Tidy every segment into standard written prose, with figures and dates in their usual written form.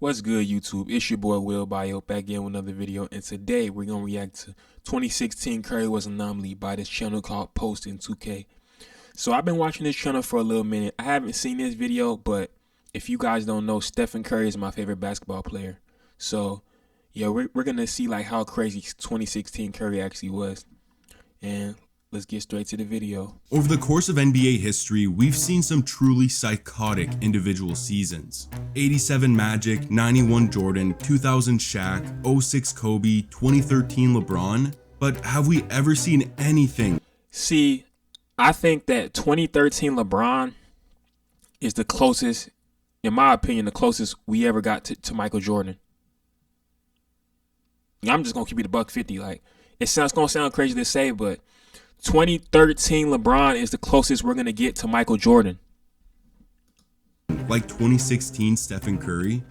What's good, YouTube? It's your boy Will Bayo back again with another video, and today we're gonna react to 2016 Curry was Anomaly by this channel called Post in 2K. So I've been watching this channel for a little minute. I haven't seen this video, but if you guys don't know, Stephen Curry is my favorite basketball player. So yeah, we're gonna see like how crazy 2016 Curry actually was, and let's get straight to the video. Over the course of NBA history, we've seen some truly psychotic individual seasons. 87 Magic, 91 Jordan, 2000 Shaq, 06 Kobe, 2013 LeBron. But have we ever seen anything? See, I think that 2013 LeBron is the closest, in my opinion, the closest we ever got to Michael Jordan. I'm just gonna keep it a buck 50. Like, it's gonna sound crazy to say, but 2013 LeBron is the closest we're gonna get to Michael Jordan. Like 2016 Stephen Curry?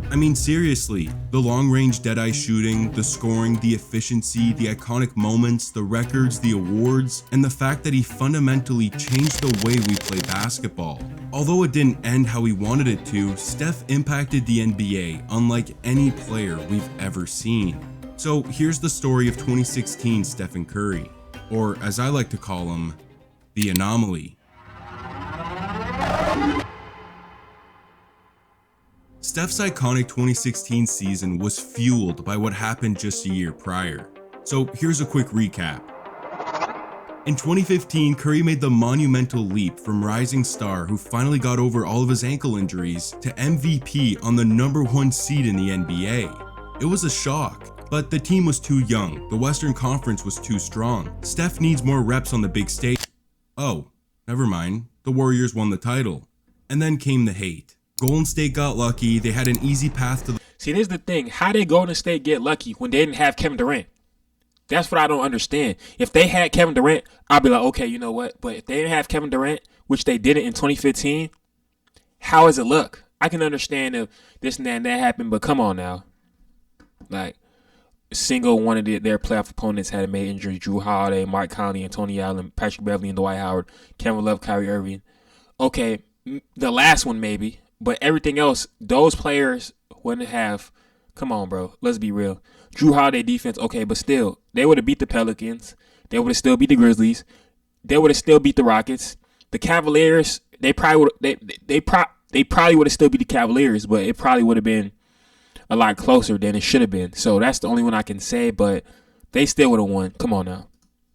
I mean, seriously, the long-range dead-eye shooting, the scoring, the efficiency, the iconic moments, the records, the awards, and the fact that he fundamentally changed the way we play basketball. Although it didn't end how he wanted it to, Steph impacted the NBA unlike any player we've ever seen. So here's the story of 2016 Stephen Curry, or as I like to call him, the Anomaly. Steph's iconic 2016 season was fueled by what happened just a year prior. So here's a quick recap. In 2015, Curry made the monumental leap from rising star who finally got over all of his ankle injuries to MVP on the #1 seed in the NBA. It was a shock, but the team was too young, the Western Conference was too strong. Steph needs more reps on the big stage. Oh, never mind, the Warriors won the title. And then came the hate. Golden State got lucky, they had an easy path to the— See, here's the thing. How did Golden State get lucky when they didn't have Kevin Durant? That's what I don't understand. If they had Kevin Durant, I'd be like, okay, you know what? But if they didn't have Kevin Durant, which they didn't in 2015, how is it luck? I can understand if this and that happened, but come on now. Like, single one of their playoff opponents had a major injury. Drew Holiday, Mike Conley, and Tony Allen, Patrick Beverly, and Dwight Howard, Kevin Love, Kyrie Irving. Okay, the last one maybe, but everything else, those players wouldn't have. Come on, bro. Let's be real. Drew Holiday defense, okay, but still, they would have beat the Pelicans. They would have still beat the Grizzlies. They would have still beat the Rockets. The Cavaliers, they probably would have still beat the Cavaliers, but it probably would have been a lot closer than it should have been. So that's the only one I can say, but they still would have won. Come on now.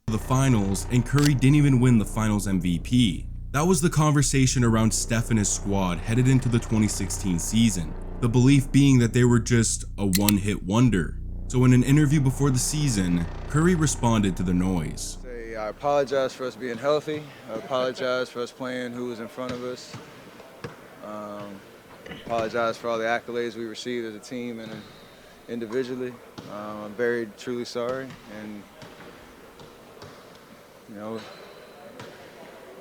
The finals, and Curry didn't even win the finals MVP. That was the conversation around Steph and his squad headed into the 2016 season. The belief being that they were just a one-hit wonder. So in an interview before the season, Curry responded to the noise. I apologize for us being healthy. I apologize for us playing who was in front of us. Apologize for all the accolades we received as a team and individually. I'm very truly sorry, and we'll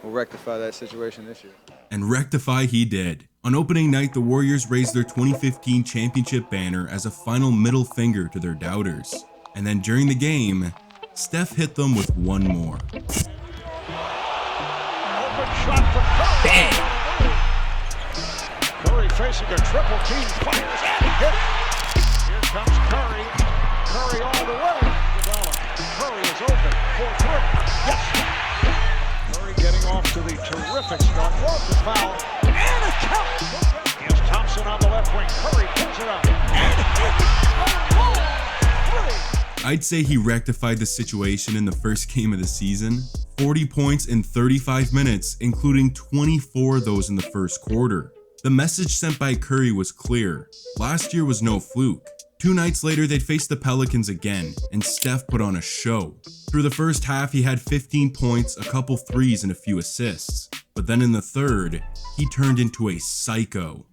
rectify that situation this year. And rectify he did. On opening night, the Warriors raised their 2015 championship banner as a final middle finger to their doubters. And then during the game, Steph hit them with one more. Open shot for Curry. Bang! Curry facing a triple team, fires and hit. Here comes Curry. Curry all the way. Curry is open for three. Yes. Curry getting off to the terrific start. Wants the foul. And a count. Here's Thompson on the left wing. Curry pulls it up. And three. I'd say he rectified the situation in the first game of the season. 40 points in 35 minutes, including 24 of those in the first quarter. The message sent by Curry was clear. Last year was no fluke. 2 nights later, they'd face the Pelicans again, and Steph put on a show. Through the first half, he had 15 points, a couple threes, and a few assists. But then in the third, he turned into a psycho.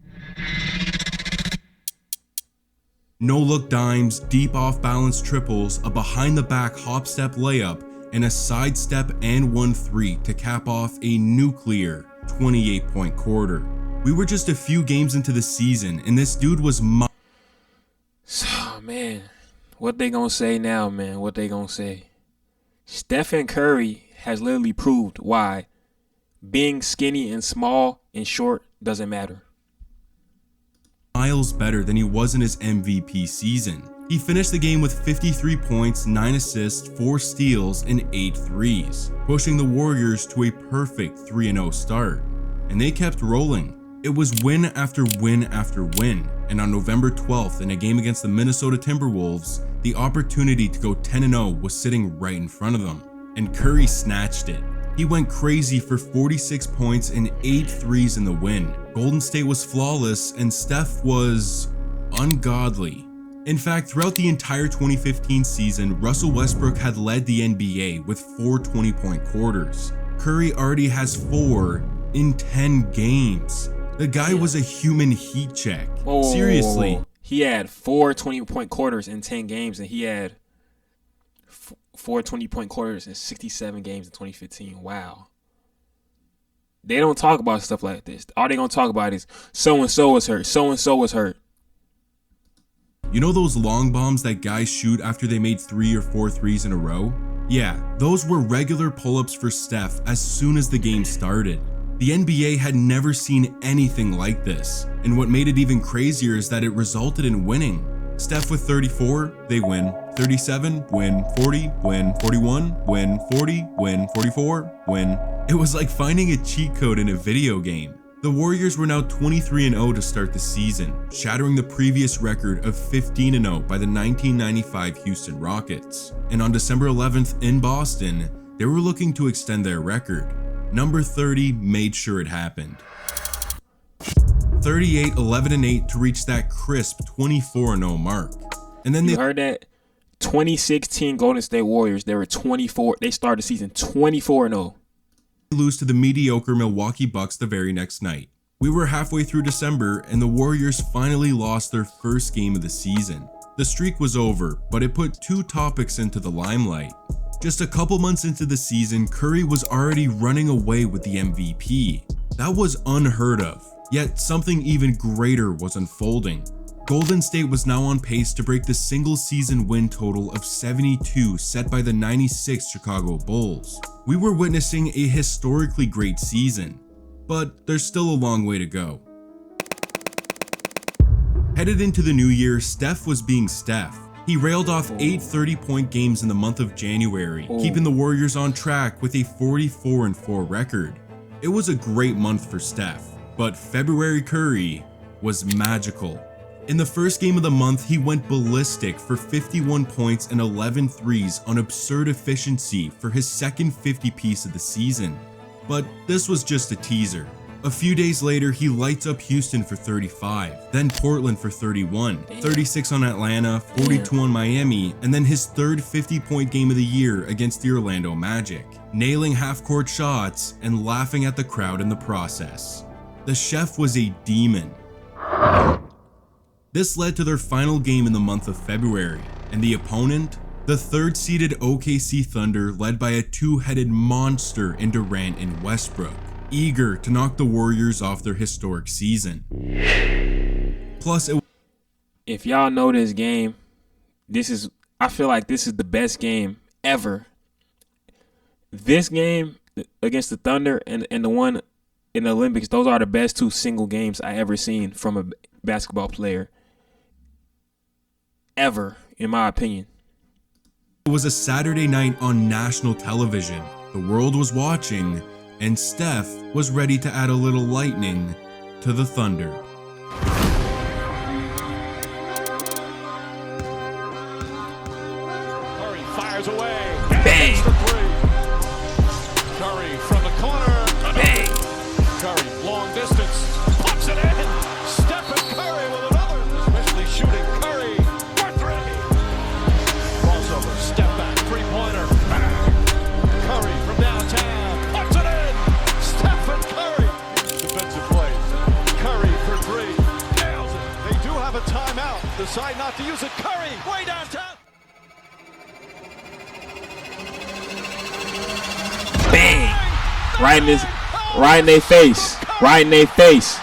No-look dimes, deep off-balance triples, a behind-the-back hop-step layup, and a sidestep and 1-3 to cap off a nuclear 28-point quarter. We were just a few games into the season, and this dude was Oh, man, what they gonna say now, man? What they gonna say? Stephen Curry has literally proved why being skinny and small and short doesn't matter. miles better than he was in his MVP season. He finished the game with 53 points, 9 assists, 4 steals, and 8 threes, pushing the Warriors to a perfect 3-0 start. And they kept rolling. It was win after win after win, and on November 12th in a game against the Minnesota Timberwolves, the opportunity to go 10-0 was sitting right in front of them, and Curry snatched it. He went crazy for 46 points and 8 threes in the win. Golden State was flawless, and Steph was ungodly. In fact, throughout the entire 2015 season, Russell Westbrook had led the NBA with 4 20-point quarters. Curry already has 4 in 10 games. The guy was a human heat check. Seriously. He had 4 20-point quarters in 10 games, and he had 4 20-point quarters in 67 games in 2015. Wow. They don't talk about stuff like this. All they going to talk about is so-and-so was hurt, so-and-so was hurt. You know those long bombs that guys shoot after they made 3 or 4 threes in a row? Yeah, those were regular pull-ups for Steph as soon as the game started. The NBA had never seen anything like this, and what made it even crazier is that it resulted in winning. Steph with 34, they win. 37, win. 40, win. 41, win. 40, win. 44, win. It was like finding a cheat code in a video game. The Warriors were now 23-0 to start the season, shattering the previous record of 15-0 by the 1995 Houston Rockets. And on December 11th in Boston, they were looking to extend their record. Number 30 made sure it happened. 38, 11, and 8 to reach that crisp 24-0 mark. And then you heard that? 2016 Golden State Warriors, they started the season 24-0. Lose to the mediocre Milwaukee Bucks the very next night. We were halfway through December and the Warriors finally lost their first game of the season. The streak was over, but it put 2 topics into the limelight. Just a couple months into the season, Curry was already running away with the MVP. That was unheard of, yet something even greater was unfolding. Golden State was now on pace to break the single season win total of 72 set by the 96 Chicago Bulls. We were witnessing a historically great season, but there's still a long way to go. Headed into the new year, Steph was being Steph. He railed off 8 30-point games in the month of January, keeping the Warriors on track with a 44-4 record. It was a great month for Steph, but February Curry was magical. In the first game of the month, he went ballistic for 51 points and 11 threes on absurd efficiency for his second 50-piece of the season. But this was just a teaser. A few days later, he lights up Houston for 35, then Portland for 31, 36 on Atlanta, 42 on Miami, and then his third 50-point game of the year against the Orlando Magic, nailing half-court shots and laughing at the crowd in the process. The chef was a demon. This led to their final game in the month of February, and the opponent? The third-seeded OKC Thunder led by a two-headed monster in Durant and Westbrook, eager to knock the Warriors off their historic season. Plus, if y'all know this game, I feel like this is the best game ever. This game against the Thunder and the one in the Olympics, those are the best 2 single games I ever seen from a basketball player. Ever, in my opinion. It was a Saturday night on national television. The world was watching, and Steph was ready to add a little lightning to the Thunder. Curry fires away. Bang! Curry from the corner. Bang! Curry, long distance. Puts it in. Stephen Curry with another. Especially shooting Curry for 3. Crossover, step back, 3-pointer. Curry from downtown. Puts it in. Stephen Curry. Defensive plays. Curry for 3. Nails it. They do have a timeout. Decide not to use it. Curry way downtown. Bang! Right in their face. Right in their face.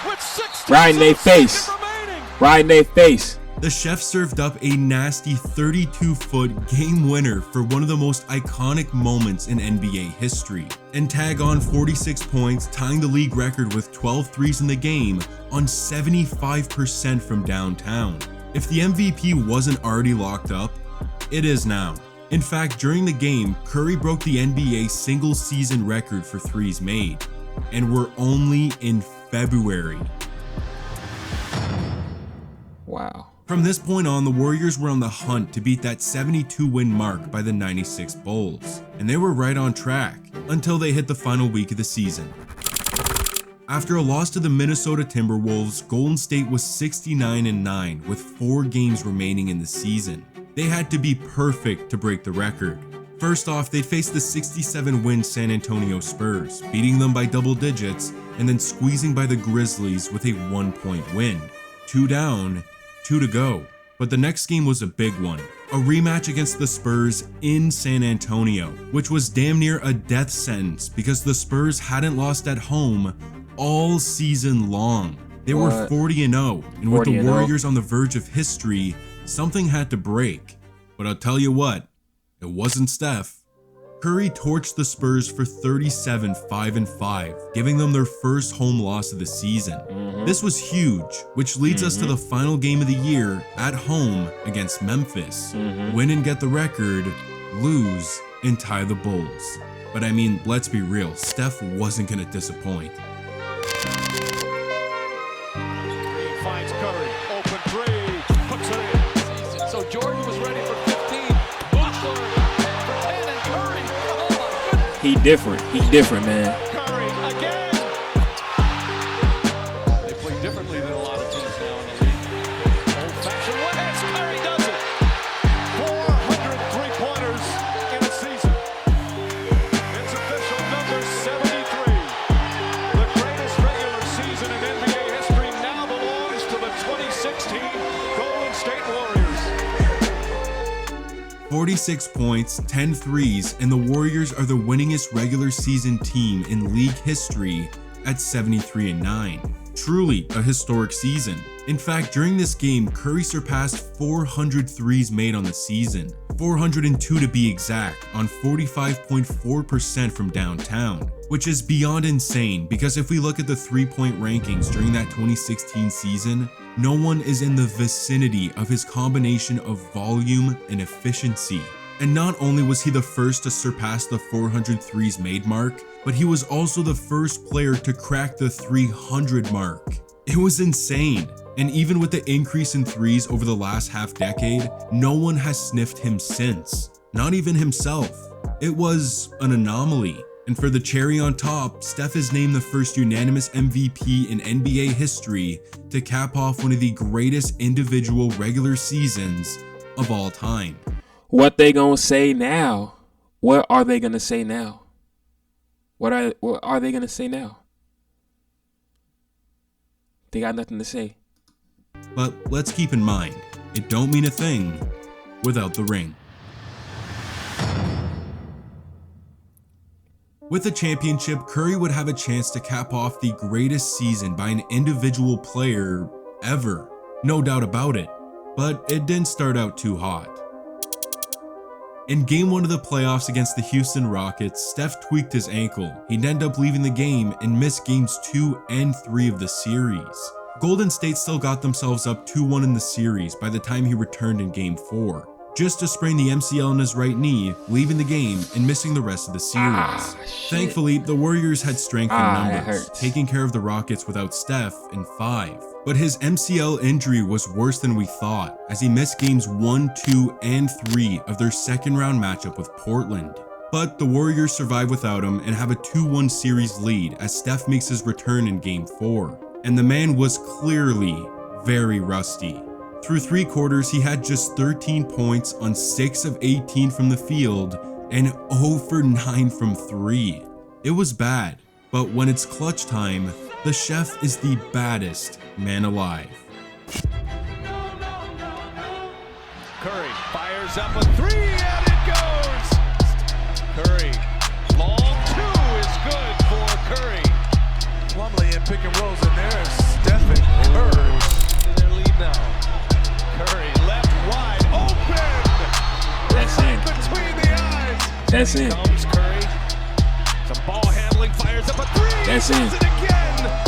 Right in their face. Right in their face. The chef served up a nasty 32-foot game winner for one of the most iconic moments in NBA history, and tag on 46 points, tying the league record with 12 threes in the game on 75% from downtown. If the MVP wasn't already locked up, it is now. In fact, during the game, Curry broke the NBA single season record for threes made, and we're only in February. Wow. From this point on, the Warriors were on the hunt to beat that 72-win mark by the 96 Bulls, and they were right on track until they hit the final week of the season. After a loss to the Minnesota Timberwolves, Golden State was 69-9 with 4 games remaining in the season. They had to be perfect to break the record. First off, they'd face the 67-win San Antonio Spurs, beating them by double digits, and then squeezing by the Grizzlies with a 1-point win. 2 down, 2 to go. But the next game was a big one. A rematch against the Spurs in San Antonio, which was damn near a death sentence because the Spurs hadn't lost at home all season long. They were 40-0, and with the Warriors on the verge of history, something had to break. But I'll tell you what, it wasn't Steph. Curry torched the Spurs for 37-5-5, giving them their first home loss of the season. This was huge, which leads us to the final game of the year at home against Memphis. Win and get the record, lose and tie the Bulls. But I mean, let's be real, Steph wasn't going to disappoint. Finds Curry, open three, puts it in. So Jordan was ready for 15. Butler for 10, and Curry. Oh my goodness. He different, man. Curry again. They play differently than a lot of teams now in the league. Old-fashioned ways, Curry does it. 400 three-pointers in a season. It's official, number 73. The greatest regular season in NBA history now belongs to the 2016 Golden State Warriors. 46 points, 10 threes, and the Warriors are the winningest regular season team in league history at 73-9. Truly a historic season. In fact, during this game, Curry surpassed 400 threes made on the season, 402 to be exact, on 45.4% from downtown, which is beyond insane because if we look at the three-point rankings during that 2016 season, no one is in the vicinity of his combination of volume and efficiency. And not only was he the first to surpass the 400 threes made mark, but he was also the first player to crack the 300 mark. It was insane. And even with the increase in threes over the last half decade, no one has sniffed him since. Not even himself. It was an anomaly. And for the cherry on top, Steph is named the first unanimous MVP in NBA history to cap off one of the greatest individual regular seasons of all time. What they gonna say now? What are they gonna say now? What are they gonna say now? They got nothing to say. But let's keep in mind, it don't mean a thing without the ring. With the championship, Curry would have a chance to cap off the greatest season by an individual player ever. No doubt about it. But it didn't start out too hot. In Game 1 of the playoffs against the Houston Rockets, Steph tweaked his ankle. He'd end up leaving the game and missed Games 2 and 3 of the series. Golden State still got themselves up 2-1 in the series by the time he returned in Game 4, just to sprain the MCL in his right knee, leaving the game and missing the rest of the series. Thankfully, the Warriors had strength in numbers, taking care of the Rockets without Steph in 5. But his MCL injury was worse than we thought, as he missed Games 1, 2, and 3 of their second round matchup with Portland. But the Warriors survive without him and have a 2-1 series lead as Steph makes his return in Game 4. And the man was clearly very rusty. Through 3 quarters, he had just 13 points on 6 of 18 from the field and 0 for 9 from 3. It was bad, but when it's clutch time, the chef is the baddest man alive. Curry fires up a 3 and it goes! Curry, long 2 is good for Curry. Plumlee and pick and rolls in there. Steph and Curry to their lead now. Curry That's in. Comes Curry. Some ball handling, fires up a three. That's in. Does it again.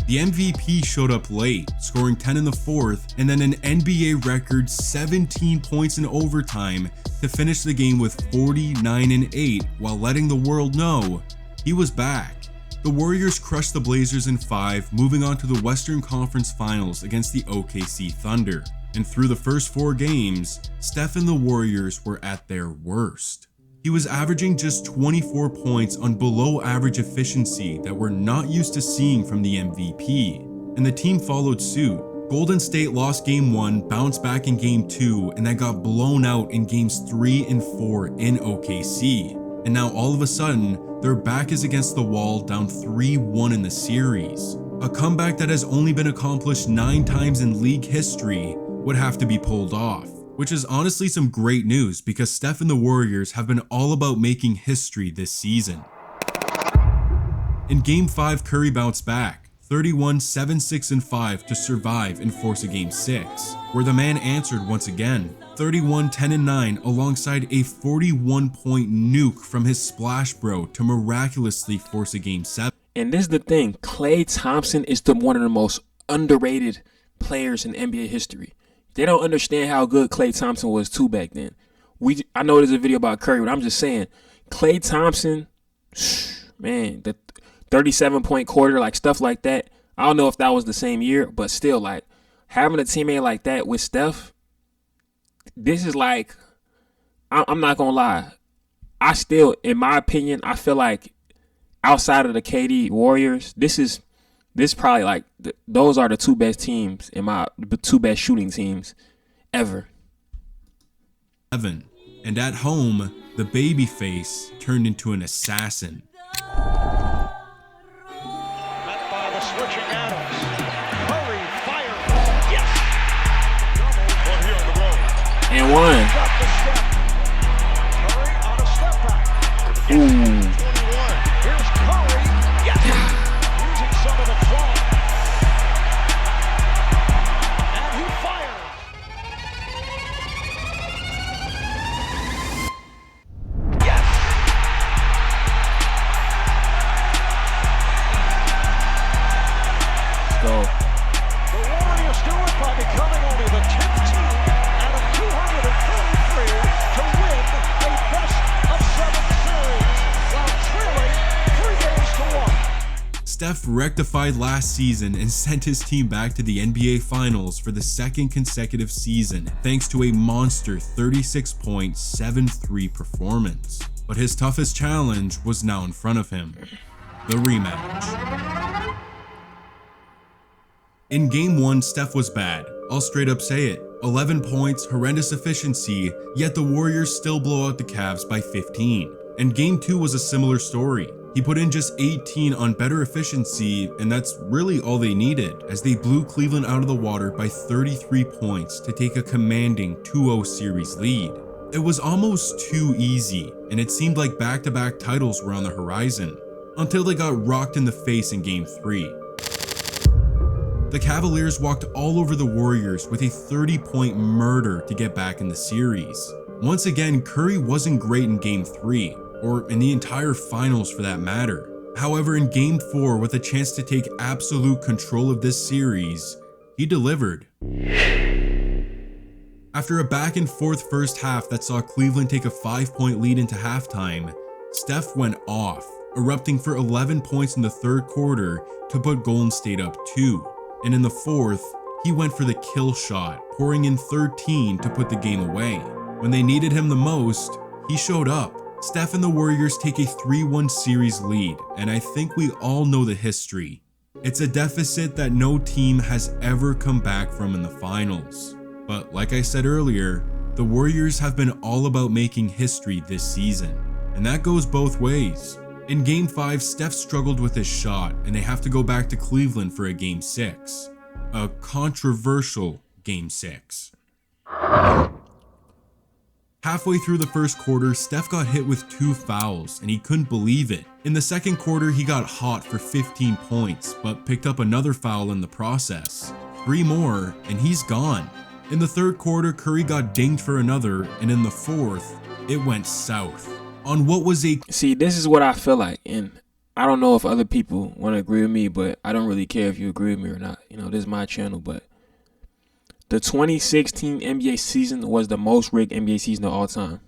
The MVP showed up late, scoring 10 in the fourth, and then an NBA record 17 points in overtime to finish the game with 49-8 while letting the world know he was back. The Warriors crushed the Blazers in 5, moving on to the Western Conference Finals against the OKC Thunder. And through the first 4 games, Steph and the Warriors were at their worst. He was averaging just 24 points on below average efficiency that we're not used to seeing from the MVP, and the team followed suit. Golden State lost game 1, bounced back in game 2, and then got blown out in games 3 and 4 in OKC. And now all of a sudden, their back is against the wall, down 3-1 in the series. A comeback that has only been accomplished 9 times in league history would have to be pulled off. Which is honestly some great news because Steph and the Warriors have been all about making history this season. In Game 5, Curry bounced back, 31, 7, 6, and 5 to survive and force a Game 6, where the man answered once again, 31, 10, and 9 alongside a 41-point nuke from his splash bro to miraculously force a Game 7. And this is the thing, Klay Thompson is one of the most underrated players in NBA history. They don't understand how good Klay Thompson was too back then. I know there's a video about Curry, but I'm just saying, Klay Thompson, man, the 37-point quarter, like stuff like that. I don't know if that was the same year, but still, like having a teammate like that with Steph, this is like, I'm not gonna lie. I still, in my opinion, I feel like outside of the KD Warriors, this probably like those are the 2 best teams the 2 best shooting teams ever. And at home, the babyface turned into an assassin. Met by the switching Adams. Curry fire. Yes. Double. One here on the road. And 1. Got the step. Curry on a step back. Ooh. 21. Here's Curry. Yes. Using some of the front. And he fires. Yes. So The Warriors do it by becoming only the 10th team out of 233 to win a best-of-7 series while trailing 3 games to 1. Steph rectified last season and sent his team back to the NBA Finals for the 2nd consecutive season thanks to a monster 36-point-7-3 performance. But his toughest challenge was now in front of him, the rematch. In Game 1, Steph was bad. I'll straight up say it. 11 points, horrendous efficiency, yet the Warriors still blow out the Cavs by 15. And Game 2 was a similar story. He put in just 18 on better efficiency, and that's really all they needed, as they blew Cleveland out of the water by 33 points to take a commanding 2-0 series lead. It was almost too easy, and it seemed like back-to-back titles were on the horizon, until they got rocked in the face in Game 3. The Cavaliers walked all over the Warriors with a 30-point murder to get back in the series. Once again, Curry wasn't great in Game 3, or in the entire finals for that matter. However, in Game 4, with a chance to take absolute control of this series, he delivered. After a back and forth first half that saw Cleveland take a 5-point lead into halftime, Steph went off, erupting for 11 points in the third quarter to put Golden State up 2. And in the fourth, he went for the kill shot, pouring in 13 to put the game away. When they needed him the most, he showed up. Steph and the Warriors take a 3-1 series lead, and I think we all know the history. It's a deficit that no team has ever come back from in the finals. But like I said earlier, the Warriors have been all about making history this season, and that goes both ways. In Game 5, Steph struggled with his shot, and they have to go back to Cleveland for a Game 6. A controversial Game 6. Halfway through the first quarter, Steph got hit with 2 fouls, and he couldn't believe it. In the second quarter, he got hot for 15 points, but picked up another foul in the process. 3 more, and he's gone. In the third quarter, Curry got dinged for another, and in the fourth, it went south. On what was a... See, this is what I feel like, and I don't know if other people want to agree with me, but I don't really care if you agree with me or not. You know, this is my channel, but the 2016 NBA season was the most rigged NBA season of all time.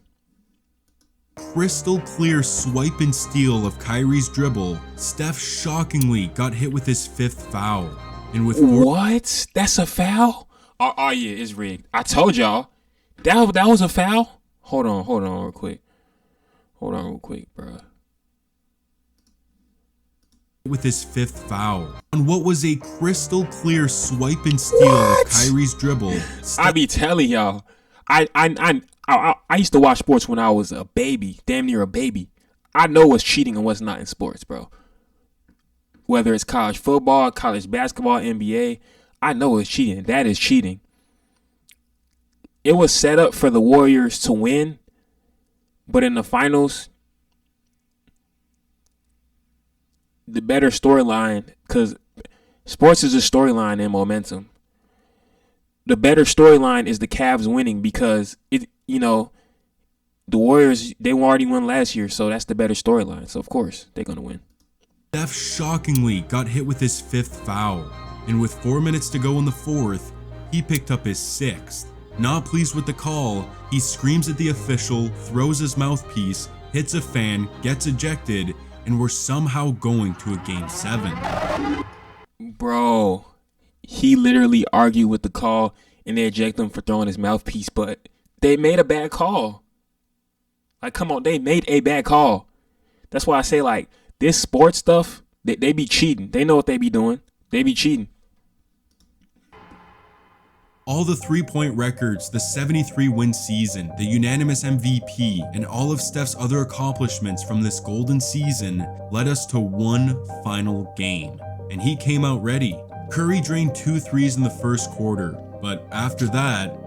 Crystal clear swipe and steal of Kyrie's dribble, Steph shockingly got hit with his 5th foul. And with What? That's a foul? Oh yeah, it's rigged. I told y'all. That was a foul? Hold on real quick. Bro. With his 5th foul. On what was a crystal clear swipe and steal of Kyrie's dribble. I be telling y'all. I used to watch sports when I was a baby, damn near a baby. I know what's cheating and what's not in sports, bro. Whether it's college football, college basketball, NBA, I know it's cheating. That is cheating. It was set up for the Warriors to win, but in the finals, the better storyline, because sports is a storyline and momentum. The better storyline is the Cavs winning because the Warriors, they already won last year, so that's the better storyline. So of course they're gonna win. Steph shockingly got hit with his 5th foul, and with 4 minutes to go in the fourth, he picked up his 6th. Not pleased with the call, he screams at the official, throws his mouthpiece, hits a fan, gets ejected, and we're somehow going to a Game 7. Bro, he literally argued with the call and they eject him for throwing his mouthpiece, but they made a bad call. Like, come on, they made a bad call. That's why I say, like, this sports stuff, they be cheating. They know what they be doing. They be cheating. All the 3-point records, the 73-win season, the unanimous MVP, and all of Steph's other accomplishments from this golden season led us to one final game. And he came out ready. Curry drained 2 threes in the first quarter, but after that,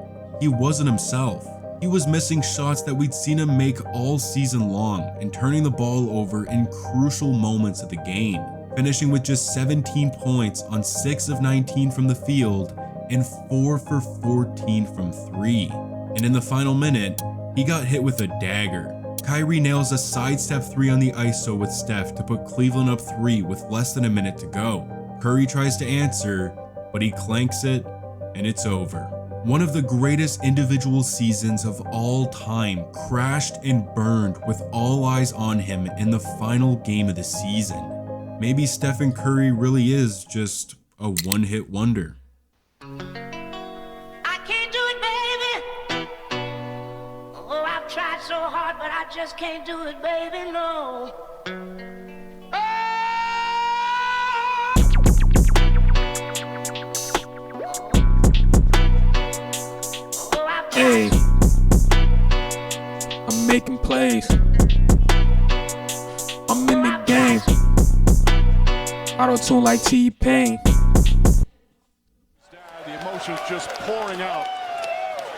he wasn't himself. He was missing shots that we'd seen him make all season long and turning the ball over in crucial moments of the game, finishing with just 17 points on 6 of 19 from the field and 4 for 14 from 3. And in the final minute, he got hit with a dagger. Kyrie nails a sidestep 3 on the ISO with Steph to put Cleveland up 3 with less than a minute to go. Curry tries to answer, but he clanks it, and it's over. One of the greatest individual seasons of all time crashed and burned with all eyes on him in the final game of the season. Maybe Stephen Curry really is just a one-hit wonder. I can't do it, baby. Oh, I've tried so hard, but I just can't do it, baby, no. Hey, I'm making plays. I'm in the game. Auto-tune like T-Pain. The emotion's just pouring out.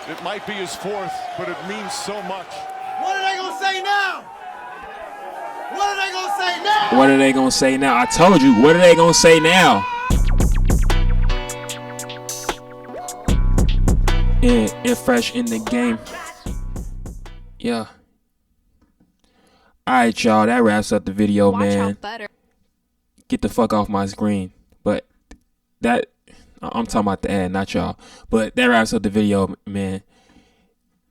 It might be his 4th, but it means so much. What are they gonna say now? What are they gonna say now? What are they gonna say now? I told you, what are they gonna say now? And fresh in the game. Yeah. Alright, y'all. That wraps up the video, man. Get the fuck off my screen. But that, I'm talking about the ad, not y'all. But that wraps up the video, man.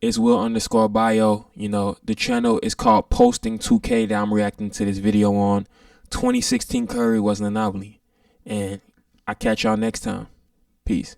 It's Will_Bayo. You know, the channel is called Posting 2K that I'm reacting to this video on. 2016 Curry was an anomaly. And I catch y'all next time. Peace.